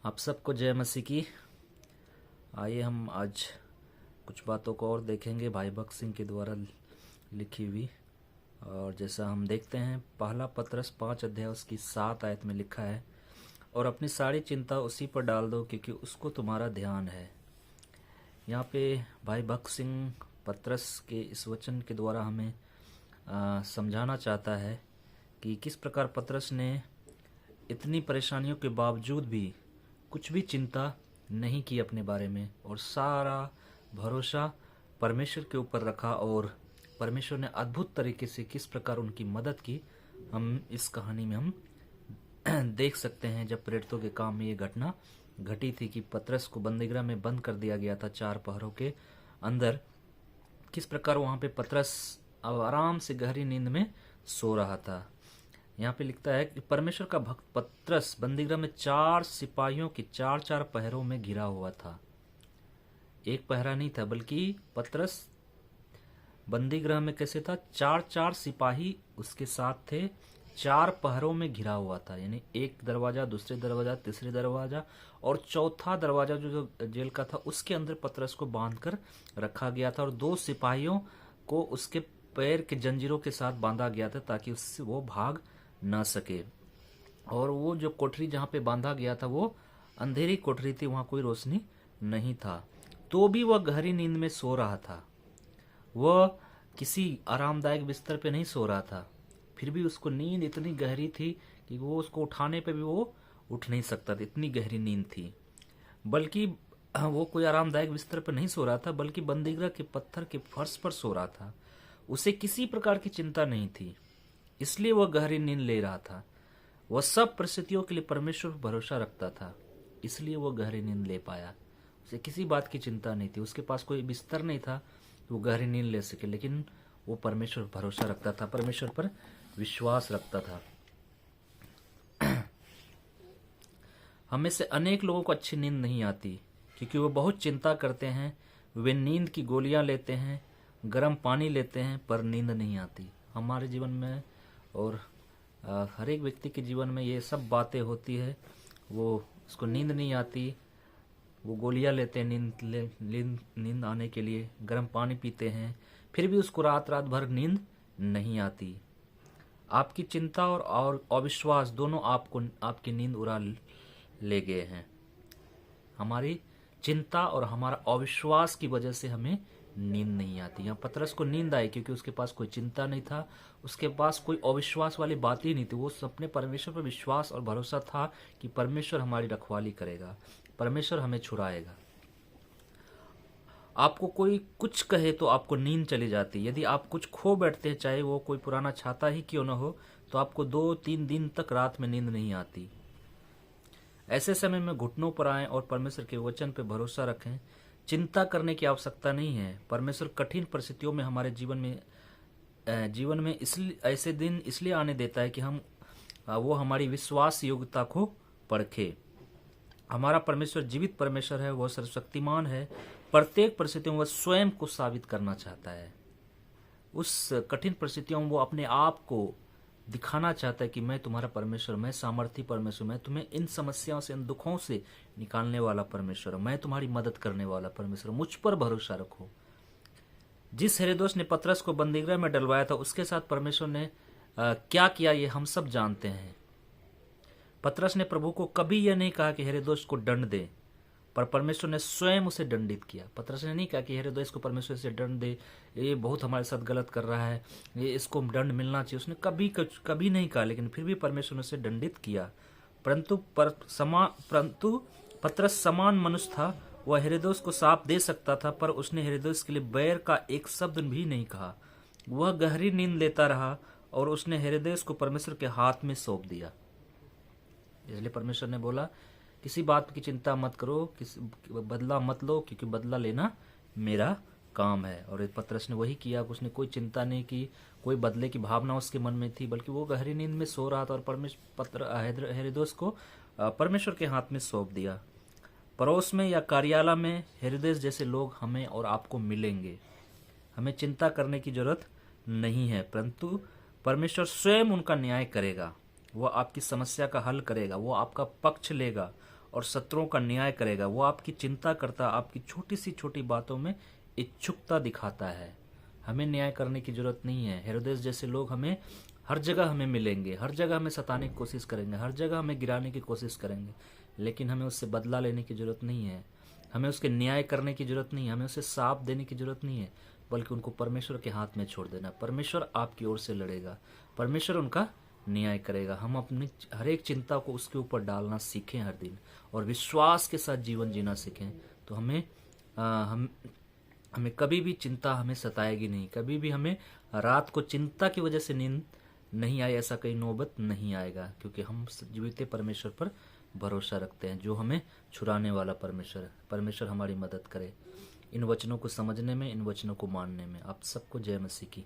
आप सबको जय मसीह की। आइए हम आज कुछ बातों को और देखेंगे भाई भक्त सिंह के द्वारा लिखी हुई। और जैसा हम देखते हैं, पहला पत्रस 5 अध्याय उसकी 7 आयत में लिखा है, और अपनी सारी चिंता उसी पर डाल दो क्योंकि उसको तुम्हारा ध्यान है। यहाँ पे भाई भक्त सिंह पत्रस के इस वचन के द्वारा हमें समझाना चाहता है कि किस प्रकार पत्रस ने इतनी परेशानियों के बावजूद भी कुछ भी चिंता नहीं की अपने बारे में, और सारा भरोसा परमेश्वर के ऊपर रखा, और परमेश्वर ने अद्भुत तरीके से किस प्रकार उनकी मदद की हम इस कहानी में हम देख सकते हैं। जब प्रेरितों के काम में ये घटना घटी थी कि पतरस को बंदीगृह में बंद कर दिया गया था 4 पहरों के अंदर, किस प्रकार वहां पे पतरस आराम से गहरी नींद में सो रहा था। यहाँ पे लिखता है कि परमेश्वर का भक्त पतरस बंदीगृह में 4 सिपाहियों के 4-4 पहरों में घिरा हुआ था। एक पहरा नहीं था, बल्कि पतरस बंदीगृह में कैसे था, 4-4 सिपाही उसके साथ थे, 4 पहरों में घिरा हुआ था। यानी एक दरवाजा, दूसरे दरवाजा, तीसरे दरवाजा और चौथा दरवाजा जो जेल का था उसके अंदर पतरस को बांध कर रखा गया था, और 2 सिपाहियों को उसके पैर के जंजीरों के साथ बांधा गया था ताकि उससे वो भाग ना सके। और वो जो कोठरी जहाँ पे बांधा गया था वो अंधेरी कोठरी थी, वहां कोई रोशनी नहीं था। तो भी वह गहरी नींद में सो रहा था। वह किसी आरामदायक बिस्तर पे नहीं सो रहा था, फिर भी उसको नींद इतनी गहरी थी कि वो उसको उठाने पे भी वो उठ नहीं सकता था, इतनी गहरी नींद थी। बल्कि वो कोई आरामदायक बिस्तर पर नहीं सो रहा था, बल्कि बंदीगृह के पत्थर के फर्श पर सो रहा था। उसे किसी प्रकार की चिंता नहीं थी, इसलिए वह गहरी नींद ले रहा था। वह सब परिस्थितियों के लिए परमेश्वर पर भरोसा रखता था, इसलिए वह गहरी नींद ले पाया। उसे किसी बात की चिंता नहीं थी, उसके पास कोई बिस्तर नहीं था वो गहरी नींद ले सके, लेकिन वो परमेश्वर पर भरोसा रखता था, परमेश्वर पर विश्वास रखता था। हमें से अनेक लोगों को अच्छी नींद नहीं आती क्योंकि वो बहुत चिंता करते हैं। वे नींद की गोलियां लेते हैं, गर्म पानी लेते हैं, पर नींद नहीं आती। हमारे जीवन में और हर एक व्यक्ति के जीवन में ये सब बातें होती है। वो उसको नींद नहीं आती, वो गोलियां लेते हैं नींद आने के लिए, गर्म पानी पीते हैं, फिर भी उसको रात रात भर नींद नहीं आती। आपकी चिंता और अविश्वास दोनों आपकी नींद उड़ा ले गए हैं। हमारी चिंता और हमारा अविश्वास की वजह से हमें नींद नहीं आती। यहाँ पतरस को नींद आई क्योंकि उसके पास कोई चिंता नहीं था, उसके पास कोई अविश्वास वाली बात ही नहीं थी। वो अपने परमेश्वर पर विश्वास और भरोसा था कि परमेश्वर हमारी रखवाली करेगा, परमेश्वर हमें छुड़ाएगा। आपको कोई कुछ कहे तो आपको नींद चली जाती। यदि आप कुछ खो बैठते हैं, चाहे वो कोई पुराना छाता ही क्यों न हो, तो आपको 2-3 दिन तक रात में नींद नहीं आती। ऐसे समय में घुटनों पर आएं और परमेश्वर के वचन पर भरोसा रखें। चिंता करने की आवश्यकता नहीं है। परमेश्वर कठिन परिस्थितियों में हमारे जीवन में इसलिए ऐसे दिन इसलिए आने देता है कि वो हमारी विश्वास योग्यता को परखे। हमारा परमेश्वर जीवित परमेश्वर है, वह सर्वशक्तिमान है। प्रत्येक परिस्थितियों में वह स्वयं को साबित करना चाहता है। उस कठिन परिस्थितियों में वो अपने आप को दिखाना चाहता है कि मैं तुम्हारा परमेश्वर, मैं सामर्थी परमेश्वर, मैं तुम्हें इन समस्याओं से, इन दुखों से निकालने वाला परमेश्वर, मैं तुम्हारी मदद करने वाला परमेश्वर, मुझ पर भरोसा रखो। जिस हेरोदेस ने पतरस को बंदीगृह में डलवाया था, उसके साथ परमेश्वर ने क्या किया ये हम सब जानते हैं। पतरस ने प्रभु को कभी यह नहीं कहा कि हेरोदेस को दंड दे, पर परमेश्वर ने स्वयं उसे दंडित किया। पतरस ने नहीं कहा कि हेरोदेस को परमेश्वर से दंड दे, ये बहुत हमारे साथ गलत कर रहा है, ये इसको दंड मिलना चाहिए। उसने कभी नहीं कहा, लेकिन फिर भी परमेश्वर ने उसे दंडित किया। परंतु पतरस समान मनुष्य था। वह हेरोदेस को शाप दे सकता था, पर उसने हेरोदेस के लिए बैर का एक शब्द भी नहीं कहा। वह गहरी नींद लेता रहा और उसने हेरोदेस को परमेश्वर के हाथ में सौंप दिया। इसलिए परमेश्वर ने बोला, किसी बात की चिंता मत करो, किसी बदला मत लो, क्योंकि बदला लेना मेरा काम है। और पतरस ने वही किया। उसने कोई चिंता नहीं की, कोई बदले की भावना उसके मन में थी, बल्कि वो गहरी नींद में सो रहा था और हेरोदेस को परमेश्वर के हाथ में सौंप दिया। पड़ोस में या कार्यालय में हेरोदेस जैसे लोग हमें और आपको मिलेंगे। हमें चिंता करने की जरूरत नहीं है, परंतु परमेश्वर स्वयं उनका न्याय करेगा। वो आपकी समस्या का हल करेगा, वो आपका पक्ष लेगा और शत्रुओं का न्याय करेगा। वो आपकी चिंता करता, आपकी छोटी सी छोटी बातों में इच्छुकता दिखाता है। हमें न्याय करने की जरूरत नहीं है। हेरोदेस जैसे लोग हमें हर जगह हमें मिलेंगे, हर जगह हमें सताने की कोशिश करेंगे, हर जगह हमें गिराने की कोशिश करेंगे, लेकिन हमें उससे बदला लेने की जरूरत नहीं है। हमें उसके न्याय करने की जरूरत नहीं है, हमें उसे साप देने की जरूरत नहीं है, बल्कि उनको परमेश्वर के हाथ में छोड़ देना। परमेश्वर आपकी ओर से लड़ेगा, परमेश्वर उनका न्याय करेगा। हम अपनी हर एक चिंता को उसके ऊपर डालना सीखें हर दिन, और विश्वास के साथ जीवन जीना सीखें, तो हमें कभी भी चिंता हमें सताएगी नहीं। कभी भी हमें रात को चिंता की वजह से नींद नहीं आई, ऐसा कहीं नौबत नहीं आएगा, क्योंकि हम जीवित परमेश्वर पर भरोसा रखते हैं, जो हमें छुड़ाने वाला परमेश्वर है। परमेश्वर हमारी मदद करे इन वचनों को समझने में, इन वचनों को मानने में। आप सबको जय मसीह की।